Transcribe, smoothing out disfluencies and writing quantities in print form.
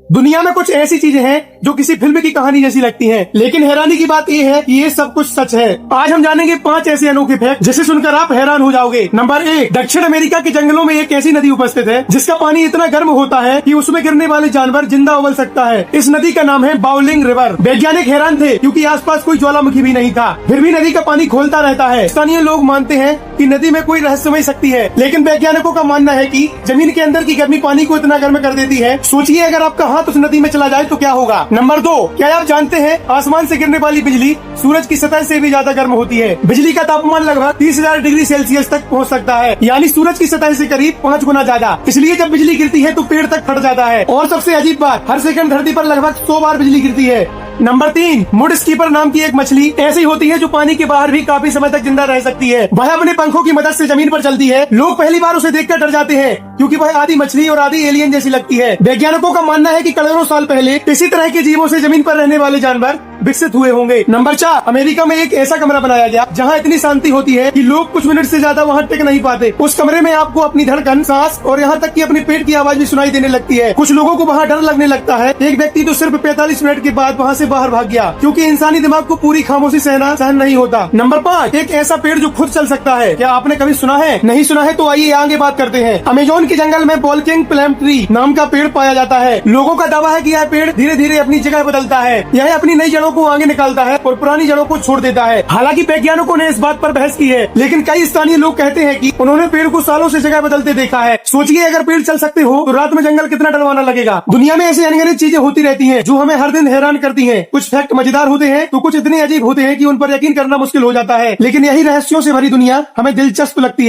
दुनिया में कुछ ऐसी चीजें हैं जो किसी फिल्म की कहानी जैसी लगती हैं, लेकिन हैरानी की बात यह है कि ये सब कुछ सच है। आज हम जानेंगे 5 ऐसे अनोखे फैक्ट जिसे सुनकर आप हैरान हो जाओगे। नंबर 1, दक्षिण अमेरिका के जंगलों में एक ऐसी नदी उपस्थित है जिसका पानी इतना गर्म होता है कि उसमें गिरने वाले जानवर जिंदा उबल सकता है। इस नदी का नाम है बाउलिंग रिवर। वैज्ञानिक हैरान थे क्योंकि आसपास कोई ज्वालामुखी भी नहीं था, फिर भी नदी का पानी खोलता रहता है। स्थानीय लोग मानते हैं कि नदी में कोई रहस्यमय शक्ति है, लेकिन वैज्ञानिकों का मानना है कि जमीन के अंदर की गर्मी पानी को इतना गर्म कर देती है। सोचिए अगर आपका हाथ उस नदी में चला जाए तो क्या होगा। नंबर 2, क्या आप जानते हैं आसमान से गिरने वाली बिजली सूरज की सतह से भी ज्यादा गर्म होती है। बिजली का तापमान लगभग 30,000 डिग्री सेल्सियस तक पहुंच सकता है, यानी सूरज की सतह से करीब 5 गुना ज्यादा। इसलिए जब बिजली गिरती है तो पेड़ तक फट जाता है। और सबसे अजीब बात, हर सेकंड धरती पर लगभग 100 बार बिजली गिरती है। नंबर 3, मुड स्कीपर नाम की एक मछली ऐसी होती है जो पानी के बाहर भी काफी समय तक जिंदा रह सकती है। वह अपने पंखों की मदद से जमीन पर चलती है। लोग पहली बार उसे देखकर डर जाते हैं क्योंकि वह आधी मछली और आधी एलियन जैसी लगती है। वैज्ञानिकों का मानना है कि करोड़ों साल पहले इसी तरह के जीवों से जमीन पर रहने वाले जानवर विकसित हुए होंगे। नंबर 4, अमेरिका में एक ऐसा कमरा बनाया गया जहाँ इतनी शांति होती है कि लोग कुछ मिनट से ज्यादा वहाँ टिक नहीं पाते। उस कमरे में आपको अपनी धड़कन, सांस और यहाँ तक कि अपने पेट की आवाज भी सुनाई देने लगती है। कुछ लोगों को वहाँ डर लगने लगता है। एक व्यक्ति तो सिर्फ 45 मिनट के बाद वहाँ से बाहर भाग गया क्योंकि इंसानी दिमाग को पूरी खामोशी सहना सहन नहीं होता। नंबर 5, एक ऐसा पेड़ जो खुद चल सकता है। क्या आपने कभी सुना है? नहीं सुना है तो आइए आगे बात करते हैं। अमेज़न के जंगल में वॉल्किंग प्लम ट्री नाम का पेड़ पाया जाता है। लोगों का दावा है कि यह पेड़ धीरे धीरे अपनी जगह बदलता है। यह अपनी नई जड़ों को आगे निकालता है और पुरानी जड़ों को छोड़ देता है। हालांकि वैज्ञानिकों ने इस बात पर बहस की है, लेकिन कई स्थानीय लोग कहते हैं कि उन्होंने पेड़ को सालों से जगह बदलते देखा है। सोचिए अगर पेड़ चल सकते हो तो रात में जंगल कितना डरवाना लगेगा। दुनिया में ऐसी अनगिनत चीजें होती रहती हैं जो हमें हर दिन हैरान करती हैं। कुछ फैक्ट मजेदार होते हैं तो कुछ इतने अजीब होते हैं कि उन पर यकीन करना मुश्किल हो जाता है, लेकिन यही रहस्यों से भरी दुनिया हमें दिलचस्प लगती है।